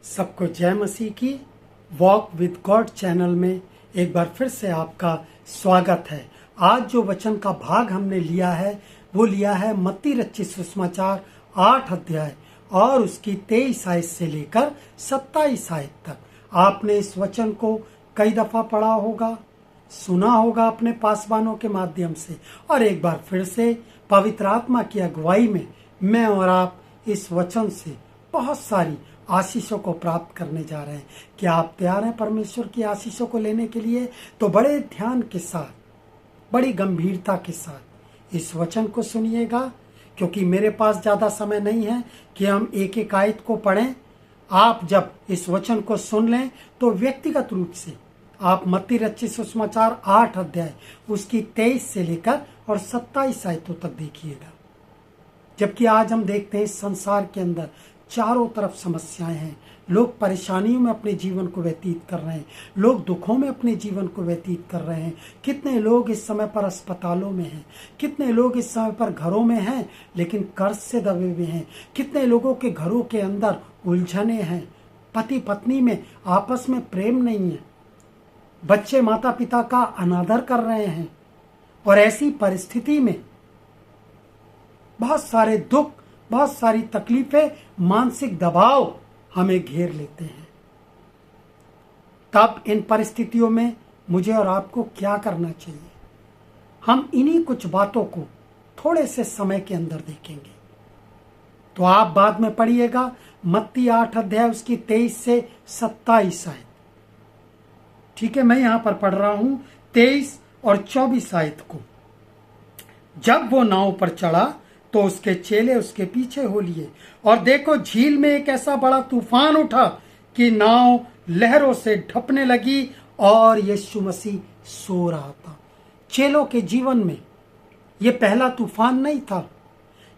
सबको जय मसीह की वॉक विद गॉड चैनल में एक बार फिर से आपका स्वागत है। आज जो वचन का भाग हमने लिया है वो लिया है मत्ती रचित सुसमाचार 8 अध्याय और उसकी 23 आयत से लेकर 27 आयत तक। आपने इस वचन को कई दफा पढ़ा होगा, सुना होगा अपने पासवानों के माध्यम से, और एक बार फिर से पवित्र आत्मा की अगुवाई में मैं और आप इस वचन से बहुत सारी आशीषों को प्राप्त करने जा रहे हैं। क्या आप तैयार हैं परमेश्वर की आशीषों को लेने के लिए? तो बड़े ध्यान के साथ, बड़ी गंभीरता के साथ इस वचन को सुनिएगा, क्योंकि मेरे पास ज्यादा समय नहीं है कि हम एक एक आयत को पढ़ें। आप जब इस वचन को सुन लें तो व्यक्तिगत रूप से आप मत्ती रचित सुसमाचार 8 अध्याय उसकी 23 से लेकर और 27 आयतों तक देखिएगा। जबकि आज हम देखते हैं इस संसार के अंदर चारों तरफ समस्याएं हैं। लोग परेशानियों में अपने जीवन को व्यतीत कर रहे हैं, लोग दुखों में अपने जीवन को व्यतीत कर रहे हैं। कितने लोग इस समय पर अस्पतालों में हैं, कितने लोग इस समय पर घरों में हैं लेकिन कर्ज से दबे हुए हैं। कितने लोगों के घरों के अंदर उलझने हैं, पति पत्नी में आपस में प्रेम नहीं है, बच्चे माता पिता का अनादर कर रहे हैं। और ऐसी परिस्थिति में बहुत सारे दुख, बहुत सारी तकलीफें, मानसिक दबाव हमें घेर लेते हैं। तब इन परिस्थितियों में मुझे और आपको क्या करना चाहिए? हम इन्हीं कुछ बातों को थोड़े से समय के अंदर देखेंगे। तो आप बाद में पढ़िएगा मत्ती 8 अध्याय उसकी 23 से 27 आयत। ठीक है, मैं यहां पर पढ़ रहा हूं 23 और 24 आयत को। जब वो नाव पर चढ़ा तो उसके चेले उसके पीछे हो लिए, और देखो झील में एक ऐसा बड़ा तूफान उठा कि नाव लहरों से ढपने लगी और यीशु मसीह सो रहा था। चेलों के जीवन में ये पहला तूफान नहीं था,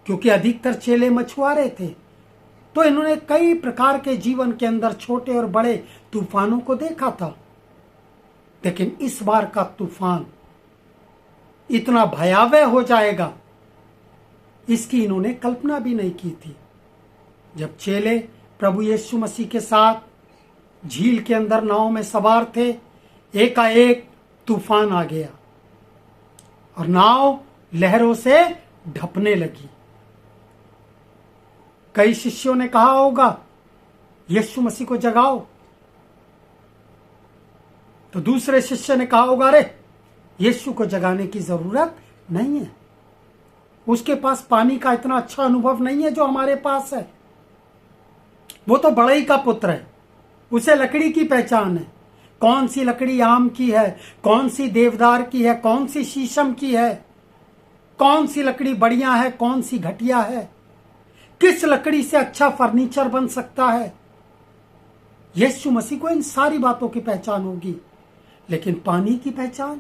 क्योंकि अधिकतर चेले मछुआरे थे, तो इन्होंने कई प्रकार के जीवन के अंदर छोटे और बड़े तूफानों को देखा था। लेकिन इस बार का तूफान इतना भयावह हो जाएगा इसकी इन्होंने कल्पना भी नहीं की थी। जब चेले प्रभु यीशु मसीह के साथ झील के अंदर नाव में सवार थे, एकाएक तूफान आ गया और नाव लहरों से ढपने लगी। कई शिष्यों ने कहा होगा यीशु मसीह को जगाओ, तो दूसरे शिष्य ने कहा होगा अरे यीशु को जगाने की जरूरत नहीं है, उसके पास पानी का इतना अच्छा अनुभव नहीं है जो हमारे पास है। वो तो बड़ई का पुत्र है, उसे लकड़ी की पहचान है। कौन सी लकड़ी आम की है, कौन सी देवदार की है, कौन सी शीशम की है, कौन सी लकड़ी बढ़िया है, कौन सी घटिया है, किस लकड़ी से अच्छा फर्नीचर बन सकता है। यीशु मसीह को इन सारी बातों की पहचान होगी, लेकिन पानी की पहचान,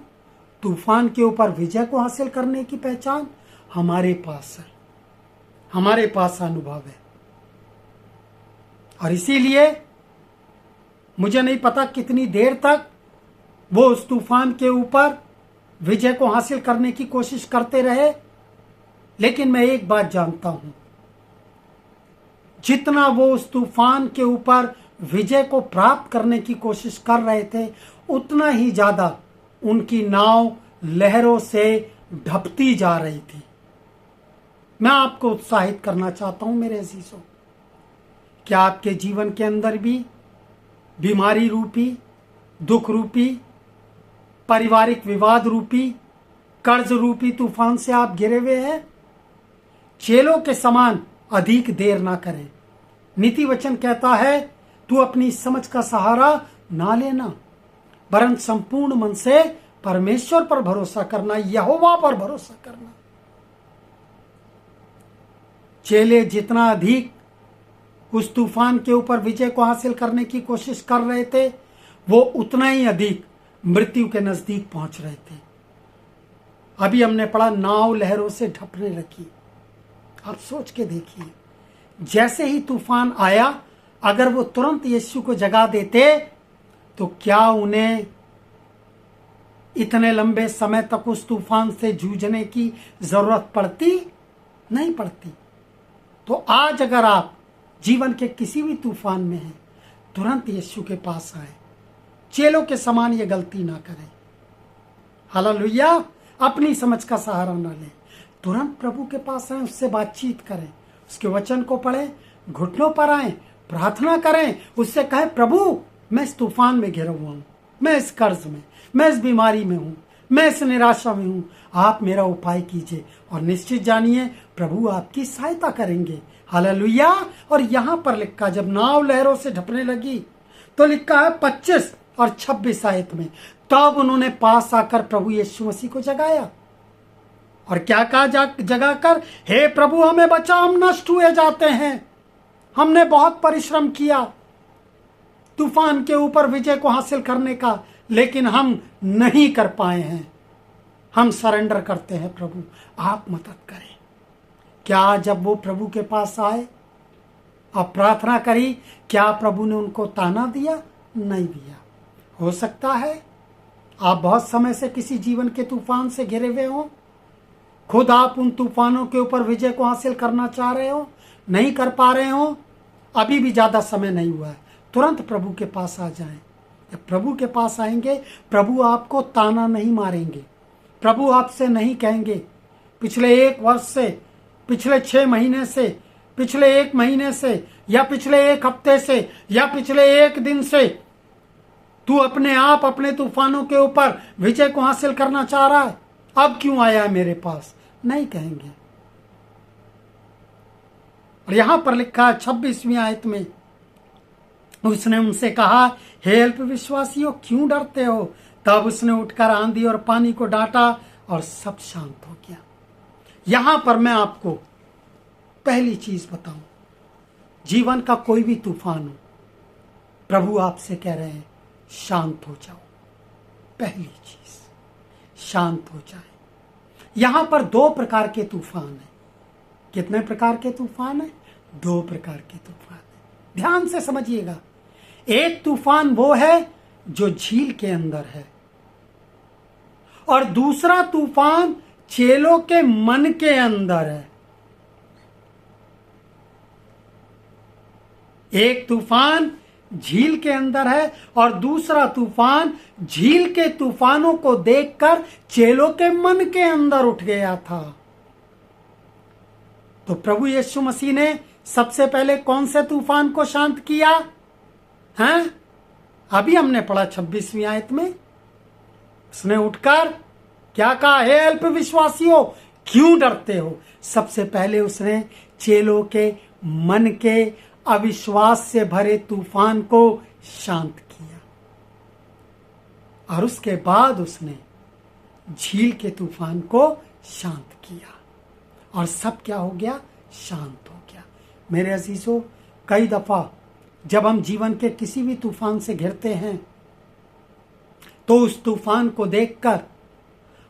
तूफान के ऊपर विजय को हासिल करने की पहचान हमारे पास है, हमारे पास अनुभव है। और इसीलिए मुझे नहीं पता कितनी देर तक वो उस तूफान के ऊपर विजय को हासिल करने की कोशिश करते रहे, लेकिन मैं एक बात जानता हूं, जितना वो उस तूफान के ऊपर विजय को प्राप्त करने की कोशिश कर रहे थे, उतना ही ज्यादा उनकी नाव लहरों से ढपती जा रही थी। मैं आपको उत्साहित करना चाहता हूं मेरे अजीजों, क्या आपके जीवन के अंदर भी बीमारी रूपी, दुख रूपी, पारिवारिक विवाद रूपी, कर्ज रूपी तूफान से आप घिरे हुए हैं? चेलों के समान अधिक देर ना करें। नीति वचन कहता है तू अपनी समझ का सहारा ना लेना, वरन संपूर्ण मन से परमेश्वर पर भरोसा करना, यहोवा पर भरोसा करना। चेले जितना अधिक उस तूफान के ऊपर विजय को हासिल करने की कोशिश कर रहे थे, वो उतना ही अधिक मृत्यु के नजदीक पहुंच रहे थे। अभी हमने पढ़ा नाव लहरों से ढपने लगी। आप सोच के देखिए, जैसे ही तूफान आया, अगर वो तुरंत यीशु को जगा देते तो क्या उन्हें इतने लंबे समय तक उस तूफान से जूझने की जरूरत पड़ती? नहीं पड़ती। तो आज अगर आप जीवन के किसी भी तूफान में हैं, तुरंत यीशु के पास आए। चेलों के समान ये गलती ना करें। हालेलुया। अपनी समझ का सहारा ना लें। तुरंत प्रभु के पास आए, उससे बातचीत करें, उसके वचन को पढ़ें, घुटनों पर आए, प्रार्थना करें, उससे कहें प्रभु मैं इस तूफान में घिरा हुआ हूं, मैं इस कर्ज में, मैं इस बीमारी में हूं, मैं इस निराशा में हूं, आप मेरा उपाय कीजिए। और निश्चित जानिए प्रभु आपकी सहायता करेंगे। हालेलुया। और यहां पर लिखा, जब नाव लहरों से ढपने लगी तो लिखा है 25 और 26 आयत में, तब उन्होंने पास आकर प्रभु यीशु मसीह को जगाया और क्या कहा जगाकर, हे प्रभु हमें बचा, हम नष्ट हुए जाते हैं। हमने बहुत परिश्रम किया तूफान के ऊपर विजय को हासिल करने का, लेकिन हम नहीं कर पाए हैं। हम सरेंडर करते हैं, प्रभु आप मदद करें। क्या जब वो प्रभु के पास आए और प्रार्थना करी, क्या प्रभु ने उनको ताना दिया? नहीं दिया। हो सकता है आप बहुत समय से किसी जीवन के तूफान से घिरे हुए हो, खुद आप उन तूफानों के ऊपर विजय को हासिल करना चाह रहे हो, नहीं कर पा रहे हो, अभी भी ज्यादा समय नहीं हुआ है, तुरंत प्रभु के पास आ जाएं। जब प्रभु के पास आएंगे, प्रभु आपको ताना नहीं मारेंगे। प्रभु आपसे नहीं कहेंगे पिछले 1 वर्ष से, पिछले 6 महीने से, पिछले 1 महीने से, या पिछले 1 हफ्ते से, या पिछले 1 दिन से तू अपने आप अपने तूफानों के ऊपर विजय को हासिल करना चाह रहा है, अब क्यों आया है मेरे पास? नहीं कहेंगे। और यहां पर लिखा है 26वीं आयत में, उसने उनसे कहा, हे अल्प विश्वासियों क्यों डरते हो? तब उसने उठकर आंधी और पानी को डांटा और सब शांत हो गया। यहां पर मैं आपको पहली चीज बताऊं, जीवन का कोई भी तूफान हो, प्रभु आपसे कह रहे हैं शांत हो जाओ। पहली चीज शांत हो जाए। यहां पर 2 प्रकार के तूफान है। कितने प्रकार के तूफान है? 2 प्रकार के तूफान है। ध्यान से समझिएगा। एक तूफान वो है जो झील के अंदर है, और दूसरा तूफान चेलों के मन के अंदर है। एक तूफान झील के अंदर है और दूसरा तूफान झील के तूफानों को देखकर चेलों के मन के अंदर उठ गया था। तो प्रभु यीशु मसीह ने सबसे पहले कौन से तूफान को शांत किया? हैं? अभी हमने पढ़ा 26वीं आयत में, उसने उठकर क्या कहा? हे अल्प विश्वासियों क्यों डरते हो? सबसे पहले उसने चेलों के मन के अविश्वास से भरे तूफान को शांत किया, और उसके बाद उसने झील के तूफान को शांत किया, और सब क्या हो गया? शांत हो गया। मेरे अजीजों, कई दफा जब हम जीवन के किसी भी तूफान से घिरते हैं, तो उस तूफान को देखकर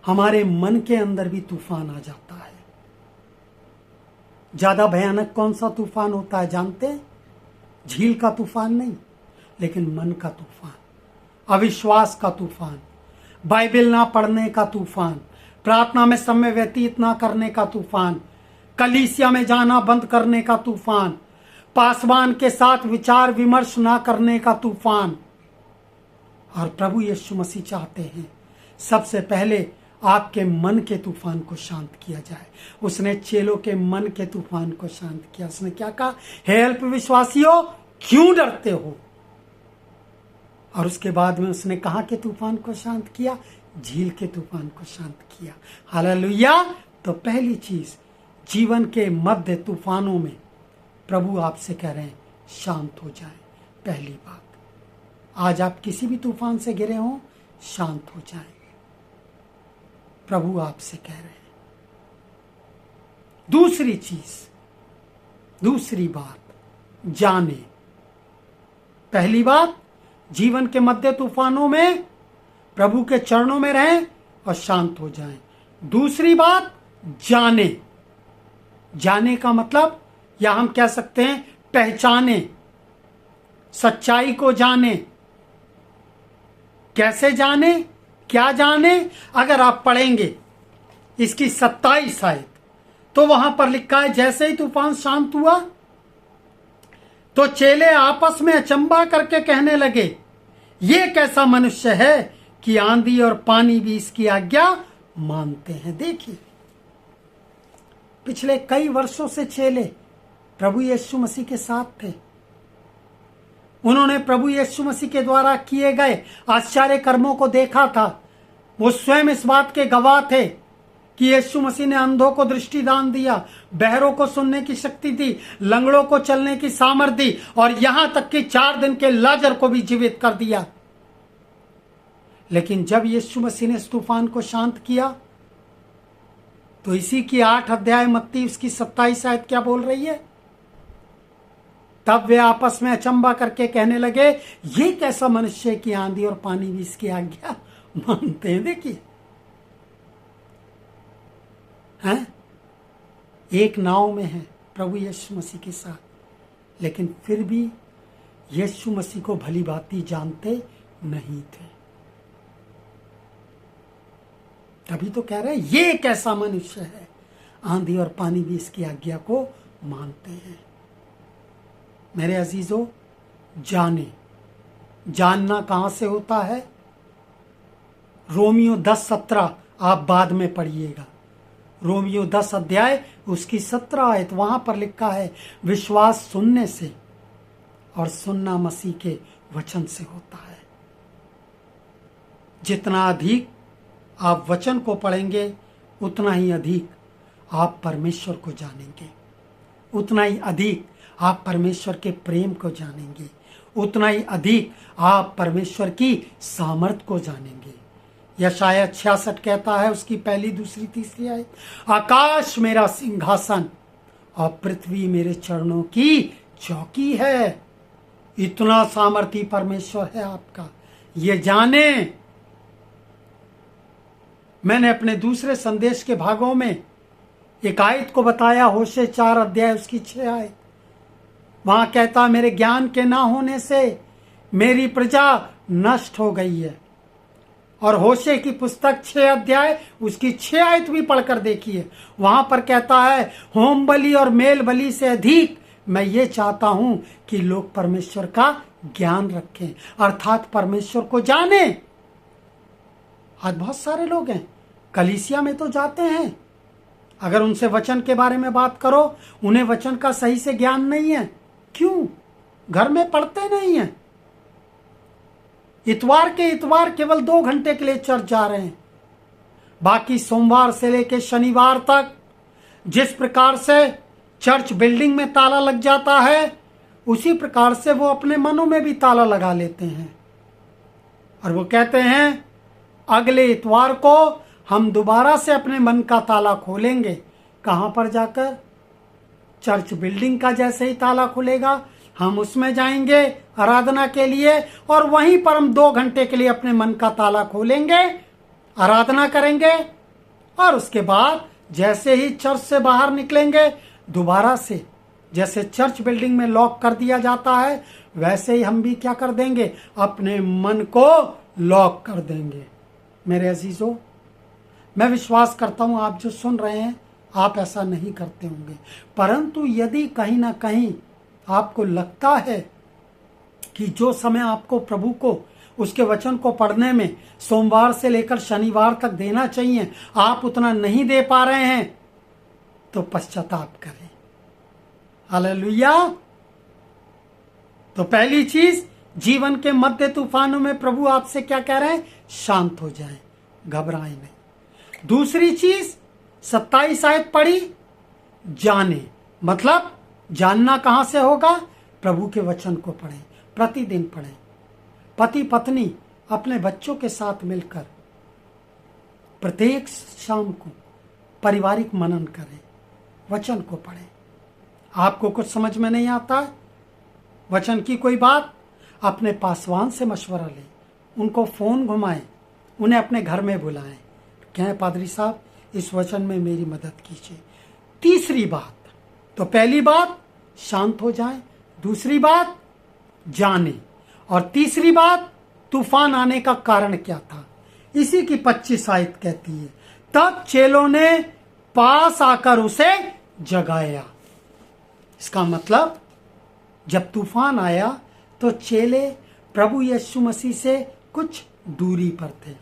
हमारे मन के अंदर भी तूफान आ जाता है। ज्यादा भयानक कौन सा तूफान होता है जानते हैं? झील का तूफान नहीं, लेकिन मन का तूफान, अविश्वास का तूफान, बाइबल ना पढ़ने का तूफान, प्रार्थना में समय व्यतीत ना करने का तूफान, कलीसिया में जाना बंद करने का तूफान, पासवान के साथ विचार विमर्श ना करने का तूफान। और प्रभु यीशु मसीह चाहते हैं सबसे पहले आपके मन के तूफान को शांत किया जाए। उसने चेलों के मन के तूफान को शांत किया। उसने क्या कहा? हे अल्प विश्वासियों क्यों डरते हो? और उसके बाद में उसने कहा के तूफान को शांत किया? झील के तूफान को शांत किया। हालेलुया। तो पहली चीज, जीवन के मध्य तूफानों में प्रभु आपसे कह रहे हैं शांत हो जाए। पहली बात, आज आप किसी भी तूफान से घिरे हो, शांत हो जाए, प्रभु आपसे कह रहे हैं। दूसरी चीज, दूसरी बात, जाने। पहली बात, जीवन के मध्य तूफानों में प्रभु के चरणों में रहें और शांत हो जाएं। दूसरी बात, जाने। जाने का मतलब, या हम कह सकते हैं पहचाने, सच्चाई को जाने। कैसे जाने, क्या जाने? अगर आप पढ़ेंगे इसकी 27 आयत, तो वहां पर लिखा है, जैसे ही तूफान शांत हुआ तो चेले आपस में अचंबा करके कहने लगे, ये कैसा मनुष्य है कि आंधी और पानी भी इसकी आज्ञा मानते हैं। देखिए, पिछले कई वर्षों से चेले प्रभु यीशु मसीह के साथ थे। उन्होंने प्रभु यीशु मसीह के द्वारा किए गए आश्चर्य कर्मों को देखा था। वो स्वयं इस बात के गवाह थे कि यीशु मसीह ने अंधों को दृष्टिदान दिया, बहरों को सुनने की शक्ति दी, लंगड़ों को चलने की सामर्थ्य दी और यहां तक कि 4 दिन के लाजर को भी जीवित कर दिया। लेकिन जब यीशु मसीह ने इस तूफान को शांत किया तो इसी की 8 अध्याय मत्ती उसकी 27 आयत क्या बोल रही है? तब वे आपस में अचंबा करके कहने लगे, ये कैसा मनुष्य है कि आंधी और पानी भी इसकी आज्ञा मानते हैं। देखिए, हैं? एक नाव में है प्रभु यीशु मसीह के साथ, लेकिन फिर भी यीशु मसीह को भली भांति जानते नहीं थे। तभी तो कह रहे हैं, ये कैसा मनुष्य है, आंधी और पानी भी इसकी आज्ञा को मानते हैं। मेरे अजीजों, जानना कहां से होता है? रोमियो 10:17 आप बाद में पढ़िएगा। रोमियो 10 अध्याय उसकी 17 आयत, वहां पर लिखा है, विश्वास सुनने से और सुनना मसीह के वचन से होता है। जितना अधिक आप वचन को पढ़ेंगे उतना ही अधिक आप परमेश्वर को जानेंगे, उतना ही अधिक आप परमेश्वर के प्रेम को जानेंगे, उतना ही अधिक आप परमेश्वर की सामर्थ को जानेंगे। यशायाह 66 कहता है, उसकी 1, 2, 3 आयत, आकाश मेरा सिंहासन और पृथ्वी मेरे चरणों की चौकी है। इतना सामर्थी परमेश्वर है आपका, ये जाने। मैंने अपने दूसरे संदेश के भागों में एक आयत को बताया, होशे 4 अध्याय उसकी 6 आयत। वहां कहता, मेरे ज्ञान के ना होने से मेरी प्रजा नष्ट हो गई है। और होशे की पुस्तक 6 अध्याय उसकी 6 आयत भी पढ़कर देखिए। वहां पर कहता है, होम बलि और मेल बलि से अधिक मैं ये चाहता हूं कि लोग परमेश्वर का ज्ञान रखें, अर्थात परमेश्वर को जाने। आज बहुत सारे लोग हैं, कलीसिया में तो जाते हैं, अगर उनसे वचन के बारे में बात करो, उन्हें वचन का सही से ज्ञान नहीं है। क्यों? घर में पढ़ते नहीं हैं। इतवार के इतवार केवल 2 घंटे के लिए चर्च जा रहे हैं। बाकी सोमवार से लेकर शनिवार तक जिस प्रकार से चर्च बिल्डिंग में ताला लग जाता है, उसी प्रकार से वो अपने मनों में भी ताला लगा लेते हैं। और वो कहते हैं, अगले इतवार को हम दोबारा से अपने मन का ताला खोलेंगे। कहां पर जाकर? चर्च बिल्डिंग का जैसे ही ताला खुलेगा, हम उसमें जाएंगे आराधना के लिए, और वहीं पर हम 2 घंटे के लिए अपने मन का ताला खोलेंगे, आराधना करेंगे, और उसके बाद जैसे ही चर्च से बाहर निकलेंगे, दोबारा से जैसे चर्च बिल्डिंग में लॉक कर दिया जाता है, वैसे ही हम भी क्या कर देंगे? अपने मन को लॉक कर देंगे। मेरे अजीजों, मैं विश्वास करता हूं आप जो सुन रहे हैं, आप ऐसा नहीं करते होंगे। परंतु यदि कहीं ना कहीं आपको लगता है कि जो समय आपको प्रभु को, उसके वचन को पढ़ने में सोमवार से लेकर शनिवार तक देना चाहिए, आप उतना नहीं दे पा रहे हैं, तो पश्चाताप करें। हालेलुया। तो पहली चीज, जीवन के मध्य तूफानों में प्रभु आपसे क्या कह रहे हैं? शांत हो जाएं, घबराएं नहीं। दूसरी चीज, 27 आयत पढ़ी, जाने, मतलब जानना कहां से होगा? प्रभु के वचन को पढ़ें, प्रतिदिन पढ़ें। पति पत्नी अपने बच्चों के साथ मिलकर प्रत्येक शाम को पारिवारिक मनन करें, वचन को पढ़ें। आपको कुछ समझ में नहीं आता है वचन की कोई बात, अपने पासवान से मशवरा लें, उनको फोन घुमाएं, उन्हें अपने घर में बुलाएं, कहें, पादरी साहब इस वचन में मेरी मदद कीजिए। तीसरी बात, तो पहली बात शांत हो जाएं, दूसरी बात जाने, और तीसरी बात तूफान आने का कारण क्या था। इसी की 25 आयत कहती है, तब चेलों ने पास आकर उसे जगाया। इसका मतलब जब तूफान आया तो चेले प्रभु यीशु मसीह से कुछ दूरी पर थे।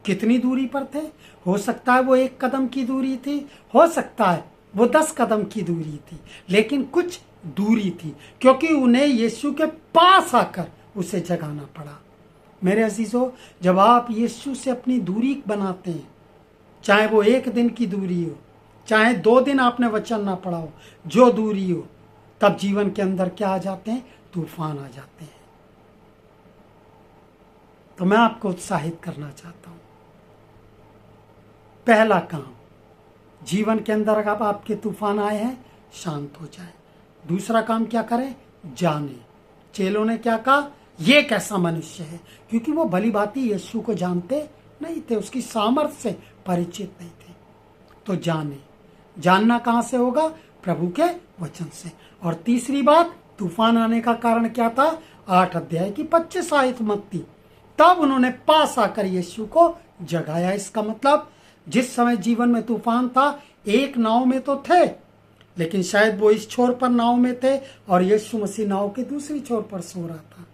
कितनी दूरी पर थे? हो सकता है वो 1 कदम की दूरी थी, हो सकता है वो 10 कदम की दूरी थी, लेकिन कुछ दूरी थी, क्योंकि उन्हें यीशु के पास आकर उसे जगाना पड़ा। मेरे अजीजों, जब आप यीशु से अपनी दूरी बनाते हैं, चाहे वो 1 दिन की दूरी हो, चाहे 2 दिन आपने वचन ना पढ़ा हो, जो दूरी हो, तब जीवन के अंदर क्या आ जाते हैं? तूफान आ जाते हैं। तो मैं आपको उत्साहित करना चाहता हूं। पहला काम, जीवन के अंदर अगर आपके तूफान आए हैं, शांत हो जाए। दूसरा काम क्या करें? जाने। चेलों ने क्या कहा? ये कैसा मनुष्य है, क्योंकि वो भली भांति यीशु को जानते नहीं थे, उसकी सामर्थ्य से परिचित नहीं थे। तो जाने। जानना कहां से होगा? प्रभु के वचन से। और तीसरी बात, तूफान आने का कारण क्या था? 8 अध्याय की 25 आयत मत्ती। तब उन्होंने पास आकर यीशु को जगाया। इसका मतलब जिस समय जीवन में तूफान था, एक नाव में तो थे, लेकिन शायद वो इस छोर पर नाव में थे और यीशु मसीह नाव के दूसरी छोर पर सो रहा था।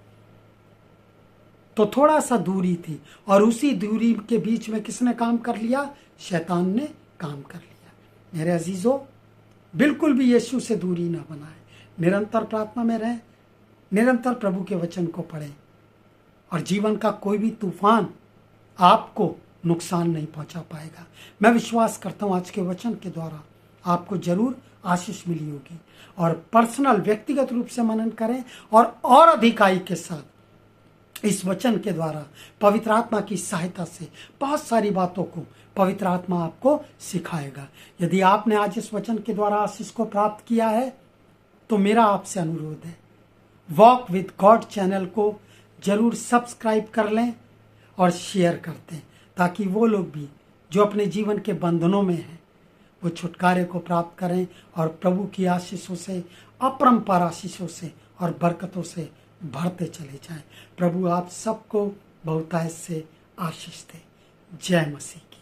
तो थोड़ा सा दूरी थी, और उसी दूरी के बीच में किसने काम कर लिया? शैतान ने काम कर लिया। मेरे अजीजों, बिल्कुल भी यीशु से दूरी ना बनाए। निरंतर प्रार्थना में रहें, निरंतर प्रभु के वचन को पढ़ें, और जीवन का कोई भी तूफान आपको नुकसान नहीं पहुंचा पाएगा। मैं विश्वास करता हूं आज के वचन के द्वारा आपको जरूर आशीष मिली होगी। और पर्सनल, व्यक्तिगत रूप से मनन करें, और अधिकाई के साथ इस वचन के द्वारा पवित्र आत्मा की सहायता से बहुत सारी बातों को पवित्र आत्मा आपको सिखाएगा। यदि आपने आज इस वचन के द्वारा आशीष को प्राप्त किया है, तो मेरा आपसे अनुरोध है, वॉक विद गॉड चैनल को जरूर सब्सक्राइब कर लें और शेयर कर दें, ताकि वो लोग भी जो अपने जीवन के बंधनों में हैं, वो छुटकारे को प्राप्त करें और प्रभु की आशीषों से, अपरंपार आशीषों से और बरकतों से भरते चले जाएं। प्रभु आप सबको बहुतायत से आशीष दे। जय मसीह की।